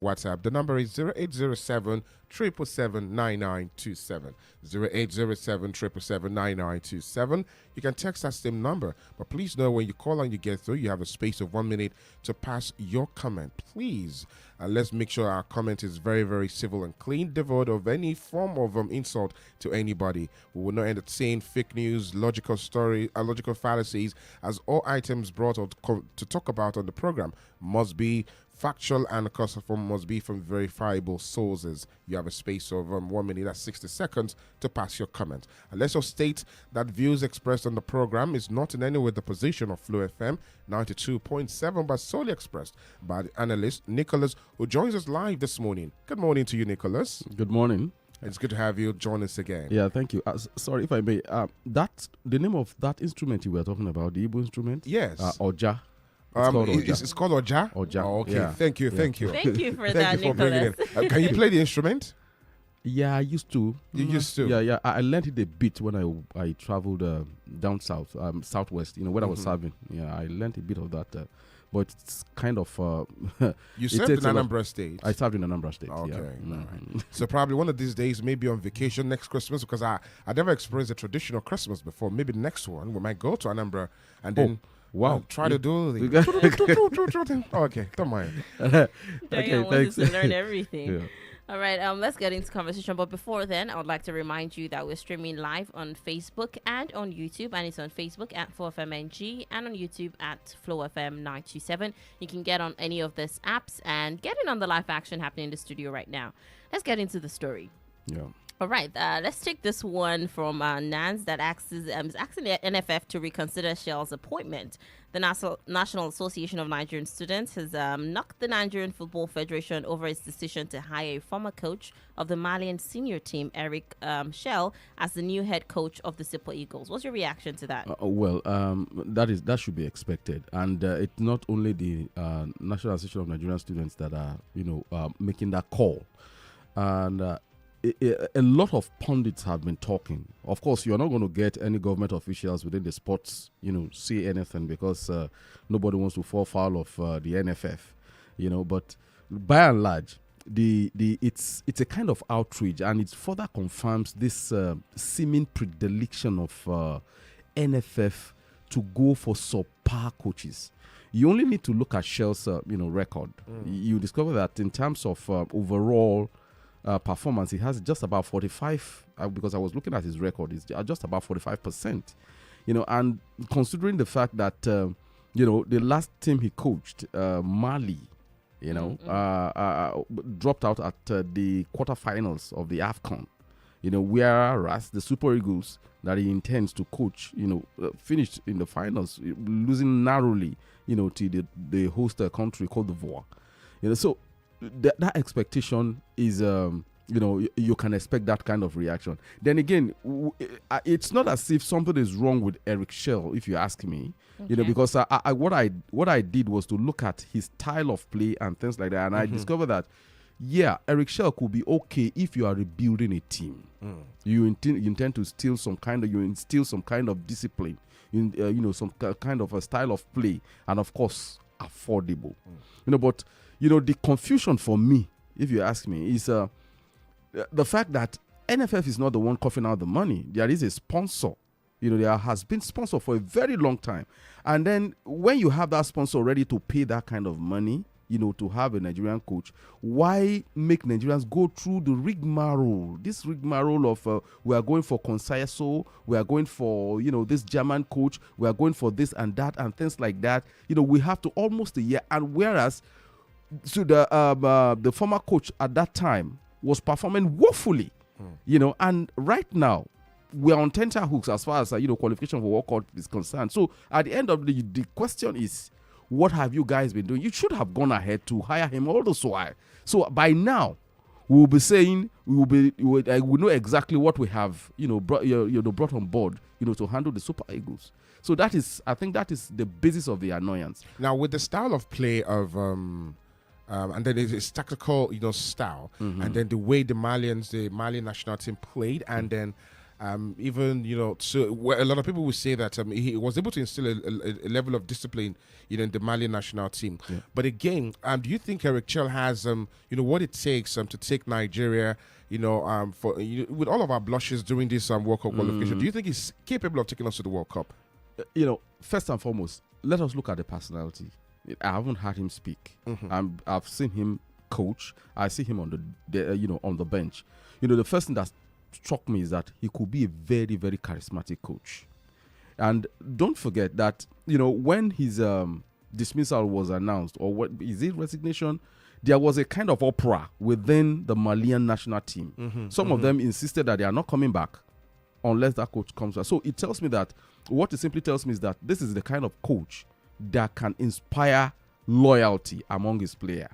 WhatsApp. The number is 0807 777 0807 777 You can text that same number, but please know when you call and you get through, you have a space of 1 minute to pass your comment. Please, let's make sure our comment is very, very civil and clean, devoid of any form of insult to anybody. We will not end up saying fake news, logical fallacies, as all items brought out to talk about on the program must be factual and of course must be from verifiable sources. You have a space of 1 minute, that's 60 seconds to pass your comment. And let's also state that views expressed on the program is not in any way the position of Flow FM 92.7, but solely expressed by the analyst Nicholas, who joins us live this morning. Good morning to you, Nicholas. Good morning. It's good to have you join us again. Yeah, thank you. Sorry if I may. The name of that instrument you were talking about, the Igbo instrument? Yes. Oja. It's called Oja? Oja. Oh, okay, yeah. Thank you. Thank you for that, you for bringing Nicholas. it in. Can you play the instrument? Yeah, I used to. You used to? Yeah. I learned it a bit when I traveled down south, southwest, when I was serving. Yeah, I learned a bit of that. But it's kind of... you served in Anambra State? I served in Anambra State, okay. Yeah. Right. So probably one of these days, maybe on vacation next Christmas, because I never experienced a traditional Christmas before. Maybe the next one, we might go to Anambra and then... Wow. Try to do the... Okay, don't mind. Okay, thanks. To learn everything. Yeah. All right, let's get into conversation. But before then, I would like to remind you that we're streaming live on Facebook and on YouTube. And it's on Facebook at FlowFMNG and on YouTube at FlowFM927. You can get on any of these apps and get in on the live action happening in the studio right now. Let's get into the story. Yeah. All right, let's take this one from Nance that is asking the NFF to reconsider Shell's appointment. The National Association of Nigerian Students has knocked the Nigerian Football Federation over its decision to hire a former coach of the Malian senior team, Eric Shell, as the new head coach of the Super Eagles. What's your reaction to that? That should be expected, and it's not only the National Association of Nigerian Students that are making that call, and a lot of pundits have been talking. Of course, you're not going to get any government officials within the sports, say anything because nobody wants to fall foul of the NFF, But by and large, it's a kind of outrage, and it further confirms this seeming predilection of NFF to go for subpar coaches. You only need to look at Shell's, record. You discover that in terms of overall performance, he has just about 45, because I was looking at his record, it's just about 45%, and considering the fact that, the last team he coached, Mali, dropped out at the quarterfinals of the AFCON, whereas the Super Eagles that he intends to coach, finished in the finals, losing narrowly, to the host country, Cote d'Ivoire, so that expectation is, you can expect that kind of reaction. Then again, it's not as if something is wrong with Eric Shell, if you ask me, because what I did was to look at his style of play and things like that, and I discovered that, Eric Shell could be okay if you are rebuilding a team. You intend to instill some kind of discipline, some kind of a style of play, and of course, affordable. But the confusion for me, if you ask me, is the fact that NFF is not the one coughing out the money. There is a sponsor. There has been sponsor for a very long time. And then when you have that sponsor ready to pay that kind of money, to have a Nigerian coach, why make Nigerians go through the rigmarole? This rigmarole of we are going for Consaso, we are going for, this German coach, we are going for this and that and things like that. We have to almost a year. And whereas the former coach at that time was performing woefully, and right now we are on tenterhooks as far as qualification for World Cup is concerned. So at the end of the question is, what have you guys been doing? You should have gone ahead to hire him all this while. So by now we will be saying we know exactly what we have brought on board to handle the Super Eagles. So I think that is the basis of the annoyance. Now with the style of play of and then it's tactical, style, and then the way the Mali national team played, and then Even so a lot of people will say that he was able to instill a level of discipline, in the Mali national team. Yeah. But again, do you think Eric Chell has what it takes to take Nigeria, for with all of our blushes during this World Cup qualification? Do you think he's capable of taking us to the World Cup? First and foremost, let us look at the personality. I haven't heard him speak. I've seen him coach. I see him on on the bench. The first thing that struck me is that he could be a very, very charismatic coach. And don't forget that, when his dismissal was announced, or what is it, resignation, there was a kind of opera within the Malian national team. Some of them insisted that they are not coming back unless that coach comes back. So it tells me that, what it simply tells me is that this is the kind of coach that can inspire loyalty among his player.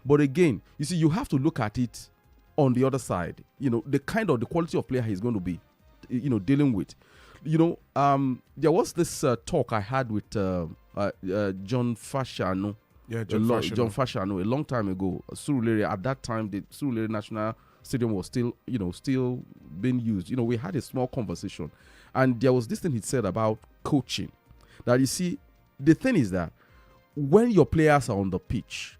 But again, you see, you have to look at it on the other side, the quality of player he's going to be, dealing with. There was this talk I had with John Fashanu. Yeah, John Fashanu, a long time ago. Surulere, at that time, the Surulere National Stadium was still being used. We had a small conversation. And there was this thing he said about coaching. That you see, the thing is that when your players are on the pitch,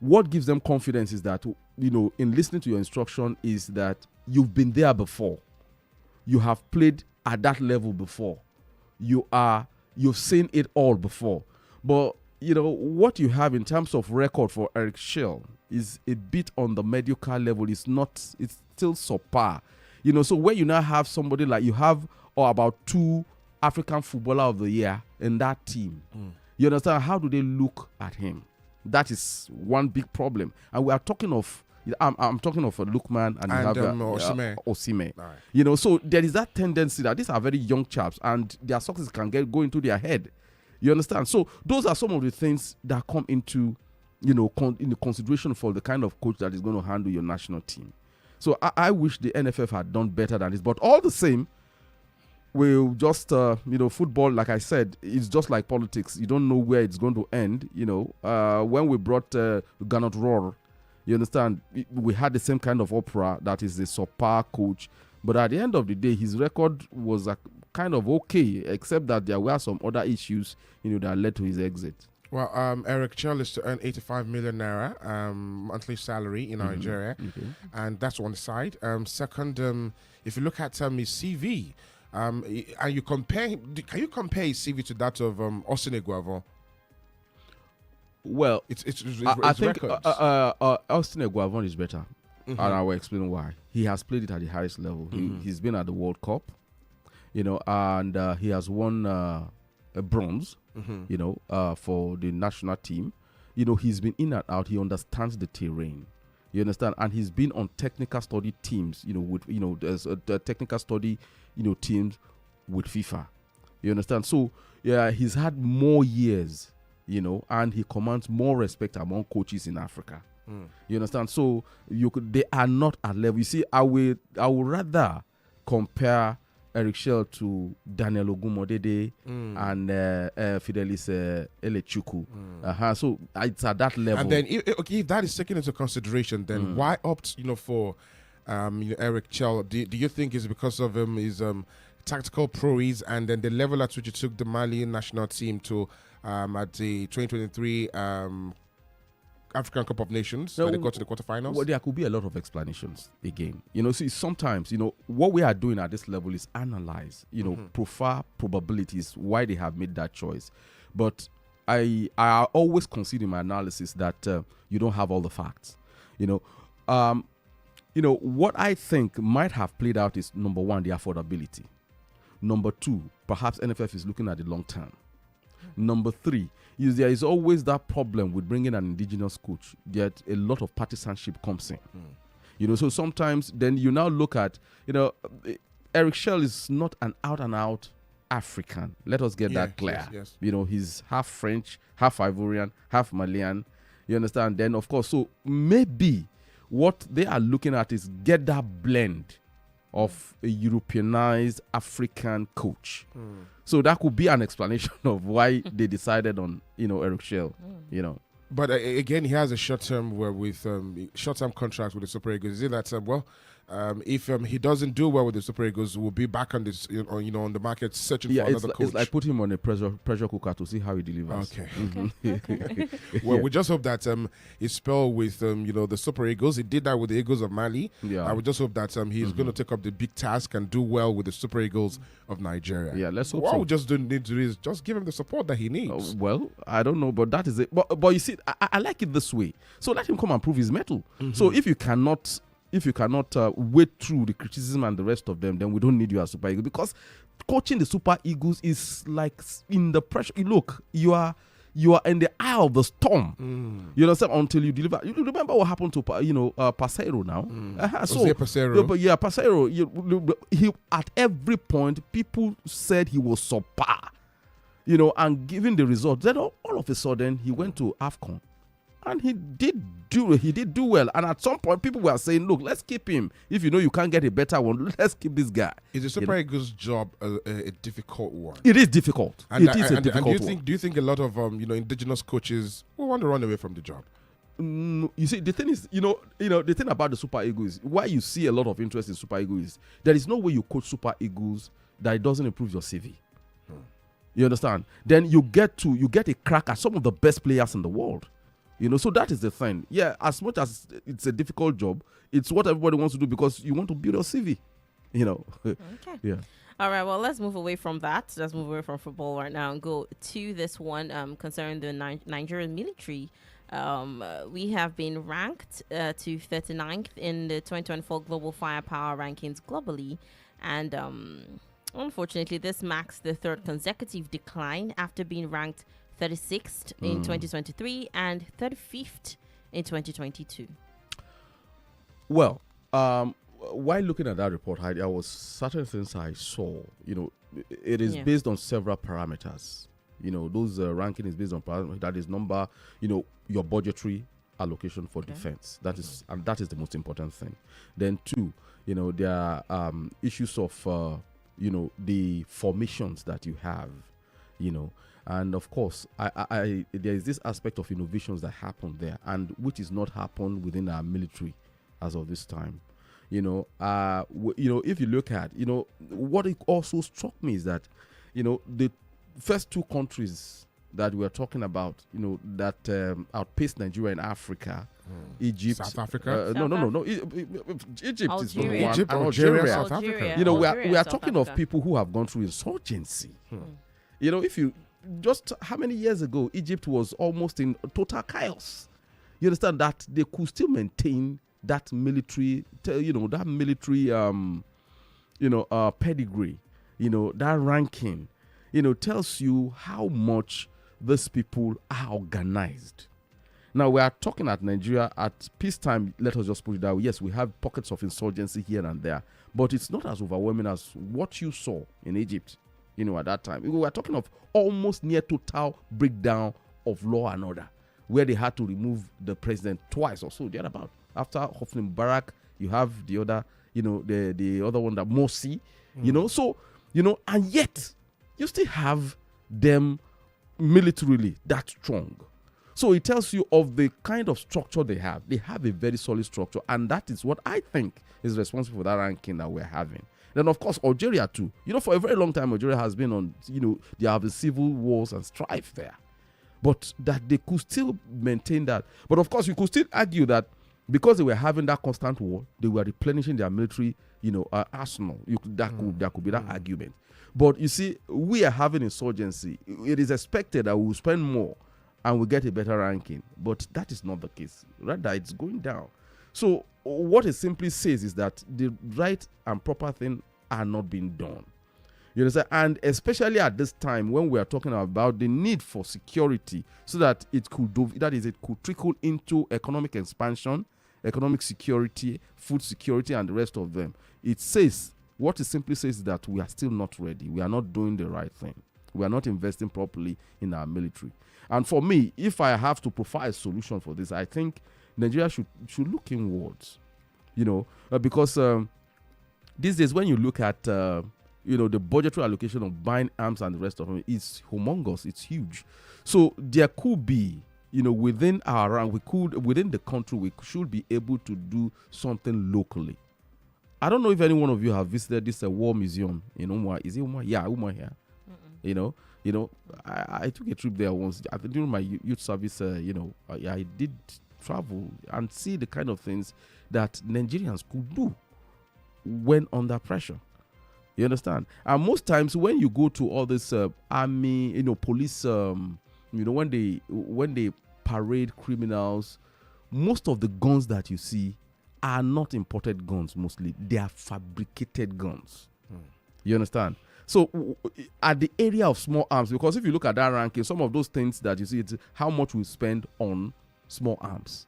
what gives them confidence is that, in listening to your instruction, is that you've been there before. You have played at that level before. You've seen it all before. But, what you have in terms of record for Eric Schell is a bit on the mediocre level. It's still subpar. So when you now have somebody like you have, about 2 African Footballer of the Year in that team, you understand, how do they look at him? That is one big problem. And we are talking of, I'm talking of a Lookman and you have Osimhen. Right. So there is that tendency that these are very young chaps and their success can go into their head. You understand? So those are some of the things that come into, in the consideration for the kind of coach that is going to handle your national team. So I wish the NFF had done better than this. But all the same, we'll just, football, like I said, it's just like politics. You don't know where it's going to end. When we brought Gernot Rohr, you understand, we had the same kind of opera that is a subpar coach. But at the end of the day, his record was kind of okay, except that there were some other issues, that led to his exit. Well, Eric Chell is to earn 85 million naira monthly salary in Nigeria, and that's one side. Second, if you look at his CV, and you compare, can you compare his CV to that of Osine Guavon? Well, it's I think Osine Guavon is better, and I will explain why. He has played it at the highest level. He's been at the World Cup, and he has won a bronze, for the national team. He's been in and out. He understands the terrain. You understand? And he's been on technical study teams, there's a technical study, teams with FIFA. You understand? So, yeah, he's had more years, and he commands more respect among coaches in Africa. You understand? So, they are not at level. You see, I would rather compare Eric Schell to Danielle Ogumodede and Fidelis Elechukwu. So it's at that level. And then, if that is taken into consideration, then why opt, for Eric Chell? Do you think it's because of his tactical prowess and then the level at which he took the Mali national team to at the 2023 African Cup of Nations, that they got to the quarterfinals? Well, there could be a lot of explanations again. See, sometimes, what we are doing at this level is analyze, profile probabilities, why they have made that choice. But I always consider in my analysis that you don't have all the facts. What I think might have played out is, number one, the affordability. Number two, perhaps NFF is looking at the long term. Number three, there is always that problem with bringing an indigenous coach, yet a lot of partisanship comes in. So sometimes then you now look at, Eric Schell is not an out-and-out African. Let us get that clear. Yes. He's half French, half Ivorian, half Malian. You understand? Then, of course, so maybe what they are looking at is get that blend of a Europeanized African coach. So that could be an explanation of why they decided on, Eric Schell, But again, he has a short-term short-term contract with the Super Eagles. Is it that if he doesn't do well with the Super Eagles, we'll be back on this, on the market searching for another coach. It's like put him on a pressure cooker to see how he delivers. Okay. Well, we just hope that his spell with the Super Eagles, he did that with the Eagles of Mali. Yeah. I would just hope that he's going to take up the big task and do well with the Super Eagles of Nigeria. Yeah, let's hope what so. we just don't need to do is just give him the support that he needs. Well, I don't know, but that is it. But you see, I like it this way. So let him come and prove his mettle. So if you cannot wade through the criticism and the rest of them, then we don't need you as Super Eagles, because coaching the Super Eagles is like in the pressure. Look, you are in the eye of the storm. You understand? Until you deliver. You remember what happened to Pasero now? Pasero. Pasero. He at every point people said he was subpar. And given the result, then all of a sudden he went to AFCON. And he did do well. And at some point, people were saying, look, let's keep him. If you can't get a better one, let's keep this guy. Is the Super Eagles job a difficult one? It is difficult. It is a difficult one. Do you think a lot of indigenous coaches will want to run away from the job? You see, the thing is, the thing about the Super Eagles, why you see a lot of interest in Super Eagles is there is no way you coach Super Eagles that it doesn't improve your CV. You understand? Then you get a crack at some of the best players in the world. So that is the thing. Yeah, as much as it's a difficult job, it's what everybody wants to do because you want to build your CV. Okay. Yeah. All right. Well, let's move away from that. Let's move away from football right now and go to this one concerning the Nigerian military. We have been ranked to 39th in the 2024 Global Firepower Rankings globally. And unfortunately, this marks the third consecutive decline after being ranked 36th in 2023 and 35th in 2022. Well, while looking at that report, there was certain things I saw. It is based on several parameters. Those ranking is based on parameters. That is number, your budgetary allocation for defense. That is the most important thing. Then two, there are issues of the formations that you have, and of course, there is this aspect of innovations that happen there, and which is not happened within our military as of this time. If you look at, what it also struck me is that, the first two countries that we are talking about, that outpaced Nigeria in Africa, Egypt, South Africa. No. Egypt Algeria. is number one. Egypt, and Algeria, South Africa. We are talking of people who have gone through insurgency. If you just how many years ago Egypt was almost in total chaos. You understand that they could still maintain that military, pedigree, that ranking, tells you how much these people are organized. Now, we are talking at Nigeria at peacetime. Let us just put it that way. Yes, we have pockets of insurgency here and there, but it's not as overwhelming as what you saw in Egypt, at that time. We were talking of almost near total breakdown of law and order, where they had to remove the president twice or so. Thereabout. After Hosni Mubarak, you have the other, the other one, that Morsi, and yet you still have them militarily that strong. So it tells you of the kind of structure they have. They have a very solid structure, and that is what I think is responsible for that ranking that we're having. Then, of course, Algeria too. For a very long time, Algeria has been on, they have the civil wars and strife there. But that they could still maintain that. But, of course, you could still argue that because they were having that constant war, they were replenishing their military, arsenal. There could be that argument. But, you see, we are having insurgency. It is expected that we will spend more and we get a better ranking. But that is not the case. Rather, it's going down. So what it simply says is that the right and proper thing are not being done. You understand? And especially at this time when we are talking about the need for security, so that it could trickle into economic expansion, economic security, food security, and the rest of them. What it simply says is that we are still not ready. We are not doing the right thing. We are not investing properly in our military. And for me, if I have to provide a solution for this, I think Nigeria should look inwards, because these days when you look at, the budgetary allocation of buying arms and the rest of it, it's humongous, it's huge. So there could be, within our rank, within the country, we should be able to do something locally, I don't know if any one of you have visited this war museum in Umwa. Is it Umwa? Yeah, Umwa here. You know, I took a trip there once during my youth service. I did travel and see the kind of things that Nigerians could do when under pressure. You understand? And most times when you go to all this army, police, when they parade criminals, most of the guns that you see are not imported guns. Mostly they are fabricated guns. You understand? So at the area of small arms, because if you look at that ranking, some of those things that you see, it's how much we spend on small arms.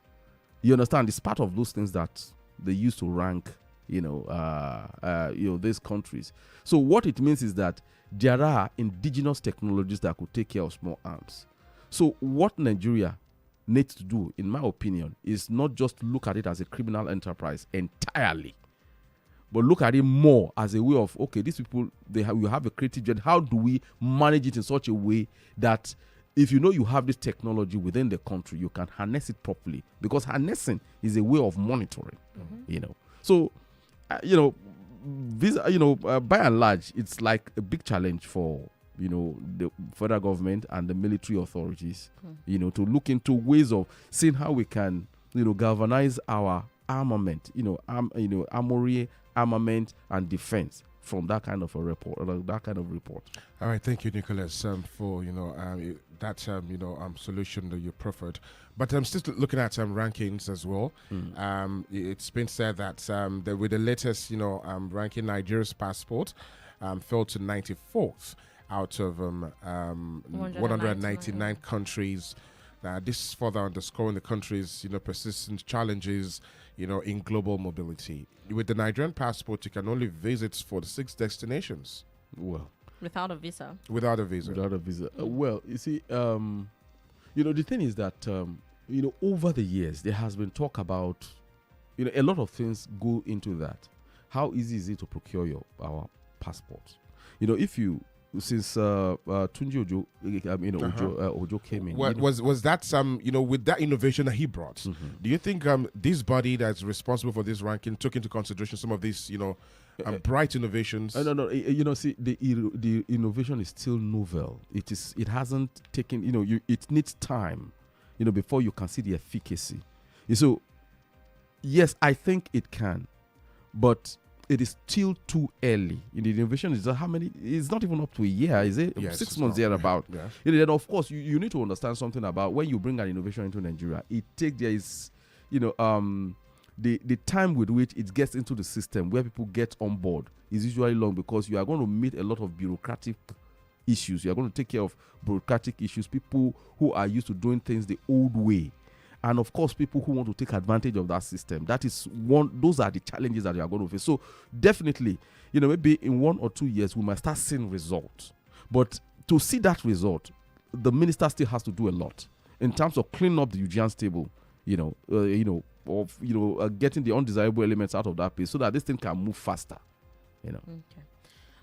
You understand? It's part of those things that they used to rank, these countries. So what it means is that there are indigenous technologies that could take care of small arms. So what Nigeria needs to do, in my opinion, is not just look at it as a criminal enterprise entirely, but look at it more as a way of, okay, these people, you have a creative journey. How do we manage it in such a way that if you have this technology within the country, you can harness it properly? Because harnessing is a way of monitoring, So, by and large, it's like a big challenge for, the federal government and the military authorities, to look into ways of seeing how we can, galvanize our armament, armory, armament, and defense from that kind of a report, All right, thank you, Nicholas, for that solution that you preferred. But I'm still looking at rankings as well. It's been said that with the latest ranking, Nigeria's passport fell to 94th out of 199 countries. This is further underscoring the country's persistent challenges in global mobility. With the Nigerian passport, you can only visit for the 6 destinations. Well, without a visa. Without a visa. Well, you see, the thing is that over the years there has been talk about a lot of things go into that. How easy is it to procure our passport? If you since Tunji Ojo, Ojo came in. Was that with that innovation that he brought? Do you think this body that's responsible for this ranking took into consideration some of these bright innovations? No. See, the innovation is still novel. It hasn't taken. It needs time, before you can see the efficacy. So, yes, I think it can, but it is still too early. The innovation is how many? It's not even up to a year, is it? Yes, 6 months there about. Yeah. Then of course you need to understand something about when you bring an innovation into Nigeria. There is, the time with which it gets into the system where people get on board is usually long, because you are going to meet a lot of bureaucratic issues. You are going to take care of bureaucratic issues. People who are used to doing things the old way. And of course, people who want to take advantage of that system. Those are the challenges that you are going to face. So definitely, maybe in 1 or 2 years, we might start seeing results. But to see that result, the minister still has to do a lot in terms of cleaning up the Eugenians table, getting the undesirable elements out of that place so that this thing can move faster, Okay.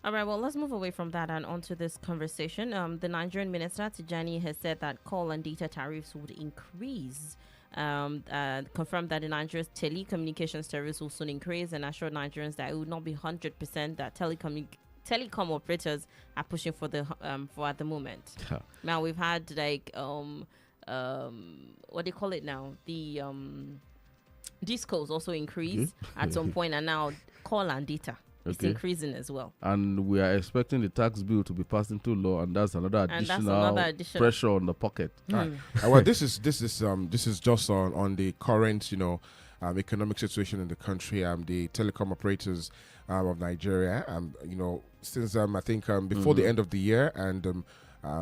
All right, well, let's move away from that and onto this conversation. The Nigerian minister, Tijani, has said that call and data tariffs would increase. Confirmed that the Nigeria's telecommunications tariffs will soon increase, and assured Nigerians that it would not be 100% that telecom operators are pushing for at the moment. Now, we've had what do you call it now? The discos also increased at some point, and now call and data. It's increasing as well. And we are expecting the tax bill to be passed into law, and that's another additional pressure on the pocket. Well, this is just on the current economic situation in the country. The telecom operators of Nigeria, since I think before the end of the year and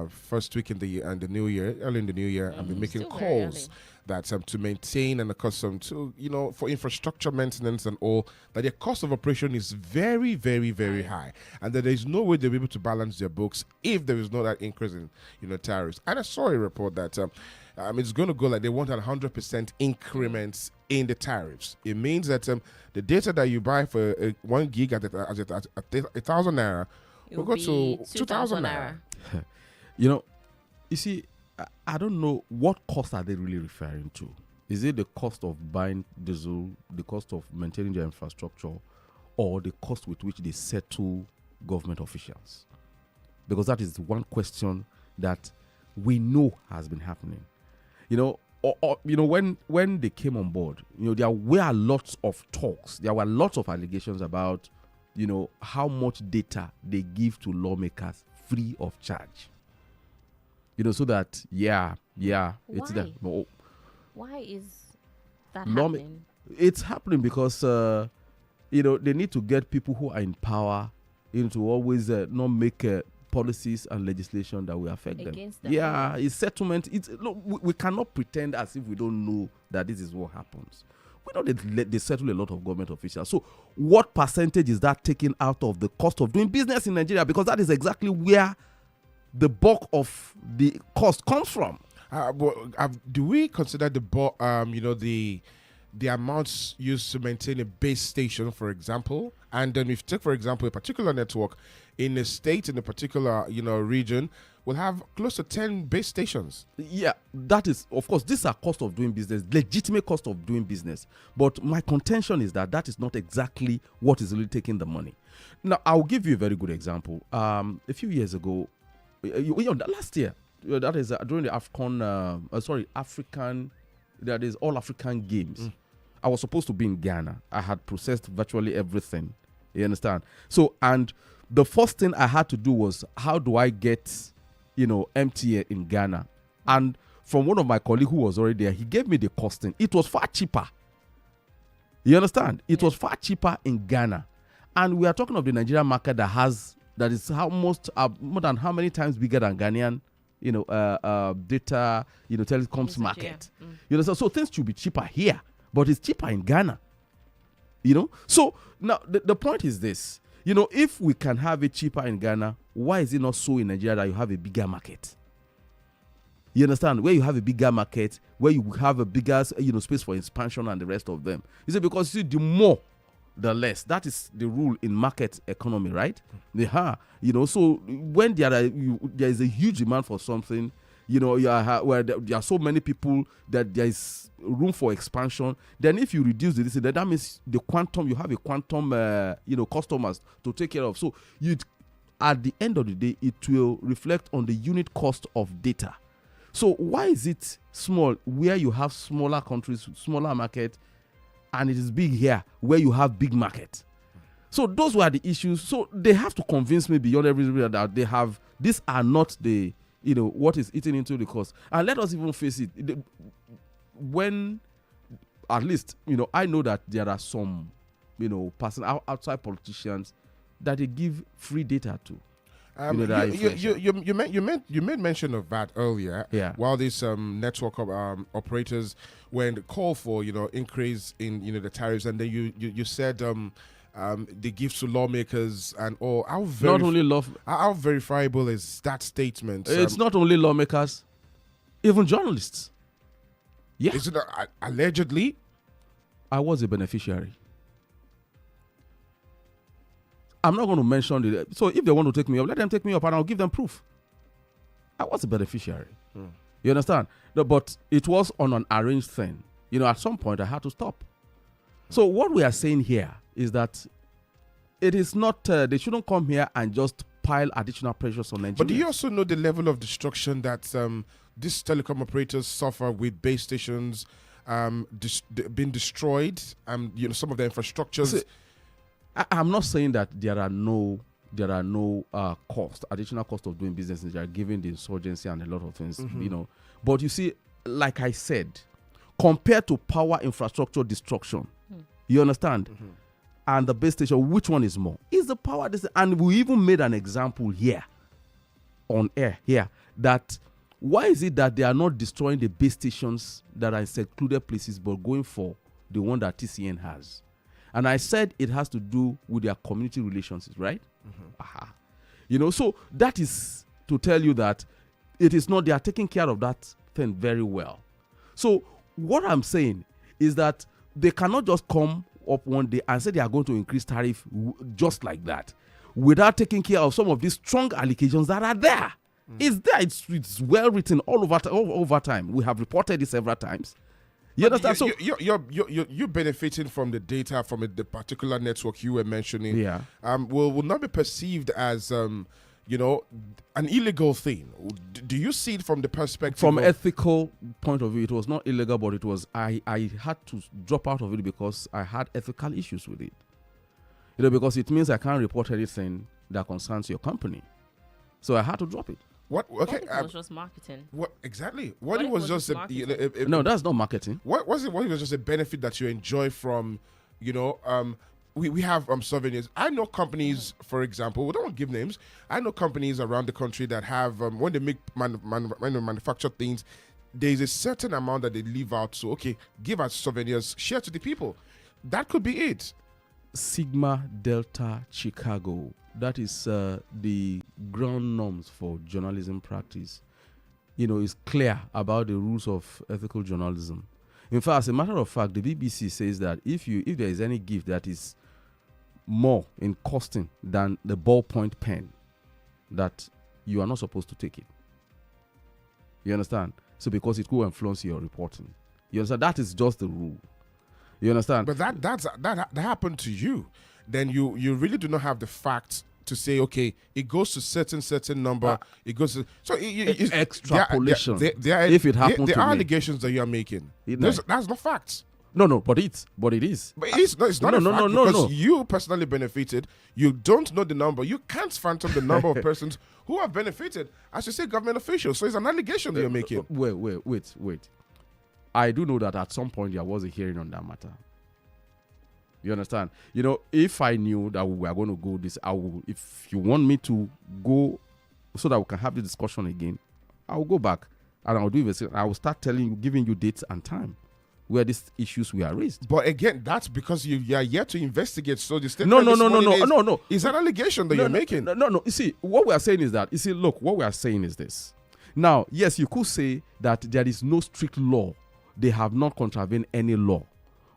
first week in the new year, early in the new year, I've been making calls that to maintain and accustomed to, for infrastructure maintenance and all, that their cost of operation is very, very, very high, and that there is no way they'll be able to balance their books if there is no that increase in tariffs. And I saw a report that it's going to go like they want 100% increments in the tariffs. It means that the data that you buy for 1 gig at 1,000 naira will go to 2,000 naira. You see, I don't know what cost are they really referring to. Is it the cost of buying diesel, the cost of maintaining their infrastructure, or the cost with which they settle government officials? Because that is one question that we know has been happening. When they came on board, there were lots of talks. There were lots of allegations about, how much data they give to lawmakers free of charge. So that, it's there. Why is that happening? It's happening because, they need to get people who are in power, to always not make policies and legislation that will affect Against them. them. It's settlement. We cannot pretend as if we don't know that this is what happens. We know they settle a lot of government officials. So what percentage is that taken out of the cost of doing business in Nigeria? Because that is exactly where the bulk of the cost comes from. Do we consider the amounts used to maintain a base station, for example, and then if take, for example, a particular network in a state, in a particular, region, will have close to 10 base stations? Yeah, that is, of course, these are cost of doing business, legitimate cost of doing business. But my contention is that is not exactly what is really taking the money. Now, I'll give you a very good example. A few years ago, last year, that is during the All African Games. I was supposed to be in Ghana. I had processed virtually everything. You understand? So, and the first thing I had to do was, how do I get, MTA in Ghana? And from one of my colleagues who was already there, he gave me the costing. It was far cheaper. You understand? It was far cheaper in Ghana. And we are talking of the Nigerian market that is more than how many times bigger than Ghanaian, data, telecoms market. You know, so things should be cheaper here, but it's cheaper in Ghana. So now the point is this. If we can have it cheaper in Ghana, why is it not so in Nigeria that you have a bigger market? You understand? Where you have a bigger market, where you have a bigger, space for expansion and the rest of them. You see, because the more, the less. That is the rule in market economy, right? So when there is a huge demand for something, where there are so many people that there is room for expansion, then if you reduce this, then that means you have a quantum, customers to take care of. So at the end of the day, it will reflect on the unit cost of data. So why is it small where you have smaller countries, smaller market, and it is big here where you have big market? So those were the issues. So they have to convince me beyond everything that these are not the, what is eating into the cost. And let us even face it. When, at least, I know that there are some, outside politicians that they give free data to. You made mention of that earlier. Yeah. While these network operators, when call for increase in the tariffs, and then you said they give to lawmakers and all. How verifiable is that statement? It's not only lawmakers, even journalists. Yeah. Is it allegedly? I was a beneficiary. I'm not going to mention it. So if they want to take me up, let them take me up and I'll give them proof. I was a beneficiary. You understand? No, but it was on an arranged thing. At some point I had to stop. So what we are saying here is that it is not, they shouldn't come here and just pile additional pressures on Nigeria. But do you also know the level of destruction that these telecom operators suffer with base stations being destroyed, some of the infrastructures? See, I'm not saying that there are no additional cost of doing business in Nigeria, given the insurgency and a lot of things, But you see, like I said, compared to power infrastructure destruction, you understand? And the base station, which one is more? Is the power, and we even made an example here, on air here, that why is it that they are not destroying the base stations that are in secluded places, but going for the one that TCN has? And I said it has to do with their community relations, right? So that is to tell you that it is not, they are taking care of that thing very well. So what I'm saying is that they cannot just come up one day and say they are going to increase tariff just like that without taking care of some of these strong allegations that are there. It's there. It's well written all over time. We have reported it several times. You understand? So you're benefiting from the data from the particular network you were mentioning. Yeah. Will not be perceived as you know, an illegal thing. Do you see it from the perspective from of ethical point of view, it was not illegal, but it was I had to drop out of it because I had ethical issues with it. You know, because it means I can't report anything that concerns your company, so I had to drop it. What? Okay, It was just marketing. what exactly? What it was just a No, that's not marketing. What was it? What was just a benefit that you enjoy from, you know, we have souvenirs. I know companies, for example, we don't want to give names. I know companies around the country that have when they make when they manufacture things, there's a certain amount that they leave out. So okay, give us souvenirs, share to the people. That could be it. Sigma Delta Chicago. That is the ground norms for journalism practice. You know, is clear about the rules of ethical journalism. In fact, as a matter of fact, the BBC says that if there is any gift that is more in costing than the ballpoint pen, that you are not supposed to take it. You understand? So because it could influence your reporting. You understand? That is just the rule. You understand? But that happened to you. Then you really do not have the facts to say, okay, it goes to certain number. It goes to it's extrapolation. If it happened the to me. allegations that you are making, that's not facts. No, but it is. But it's not a fact because you personally benefited. You don't know the number. You can't phantom the number of persons who have benefited. As you say, government officials. So it's an allegation that you're making. Wait. I do know that at some point there was a hearing on that matter. You understand? You know, if I knew that we were going to go this, I will. If you want me to go so that we can have the discussion again, I will go back and I will do it. I will start giving you dates and time where these issues were raised. But again, that's because you are yet to investigate. So the No. It's an allegation that you're making. No. You see, what we are saying is that, look, what we are saying is this. Now, yes, you could say that there is no strict law. They have not contravened any law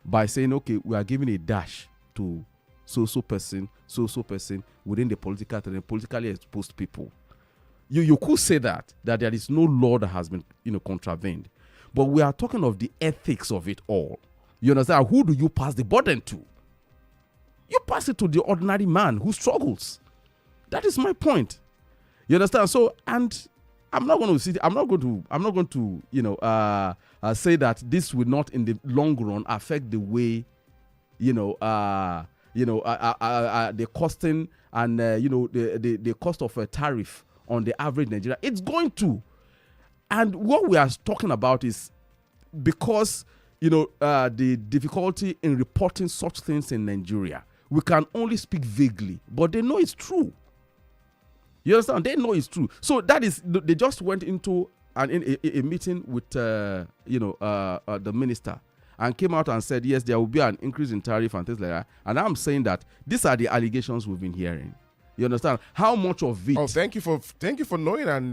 by saying, okay, we are giving a dash to so person within the politically exposed people. You could say that there is no law that has been, contravened. But we are talking of the ethics of it all. You understand? Who do you pass the burden to? You pass it to the ordinary man who struggles. That is my point. You understand? So, and I'm not going to say that this will not in the long run affect the way, the costing and the cost of a tariff on the average Nigerian. It's going to. And what we are talking about is because, the difficulty in reporting such things in Nigeria, we can only speak vaguely, but they know it's true. You understand? They know it's true. So that is, they just went into a meeting with, the minister and came out and said, yes, there will be an increase in tariff and things like that. And I'm saying that these are the allegations we've been hearing. You understand? How much of it? Oh, thank you for knowing, and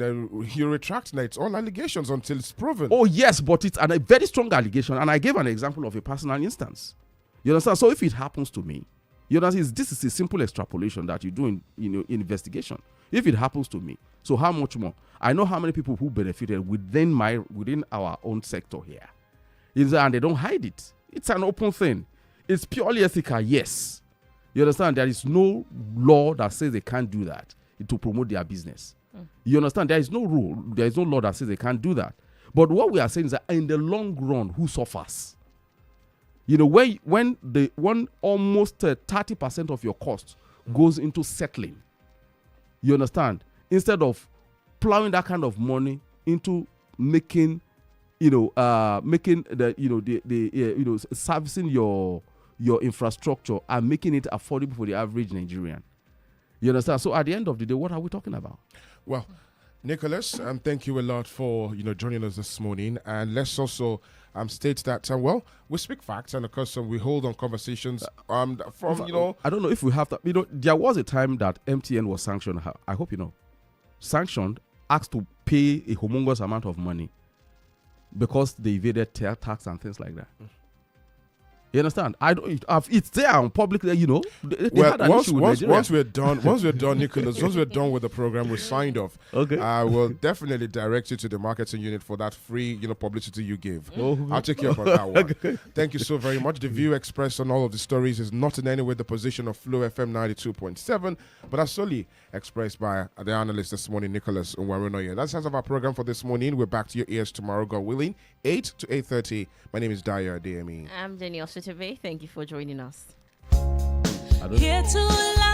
you retract now. It's all allegations until it's proven. Oh yes, but it's a very strong allegation, and I gave an example of a personal instance. You understand? So if it happens to me, you understand? This is a simple extrapolation that you do in investigation. If it happens to me, so how much more? I know how many people who benefited within our own sector here, and they don't hide it. It's an open thing. It's purely ethical, yes. You understand? There is no law that says they can't do that to promote their business. You understand? There is no rule. There is no law that says they can't do that. But what we are saying is that in the long run, who suffers? When almost 30% of your cost goes into settling, you understand? Instead of plowing that kind of money into making, servicing your infrastructure and making it affordable for the average Nigerian. You understand? So at the end of the day, what are we talking about? Well, Nicholas, thank you a lot for joining us this morning. And let's also state that we speak facts, and of course we hold on conversations I don't know if we have to. There was a time that MTN was sanctioned. I hope you know, sanctioned, asked to pay a humongous amount of money because they evaded tax and things like that. You understand? I don't. It's there on public. You know. They Well, had an issue with Nigeria. once we're done, Nicholas, once we're done with the program, we're signed off. Okay. I will definitely direct you to the marketing unit for that free, publicity you give. I'll take you up on that one. Okay. Thank you so very much. The view expressed on all of the stories is not in any way the position of Flow FM 92.7, but are solely expressed by the analyst this morning, Nicholas Nwarunoye. That's the end of our program for this morning. We're back to your ears tomorrow, God willing, 8 to 8:30. My name is Adeyemi. I'm Danielle Shitta-Bey. Thank you for joining us. I don't- Here to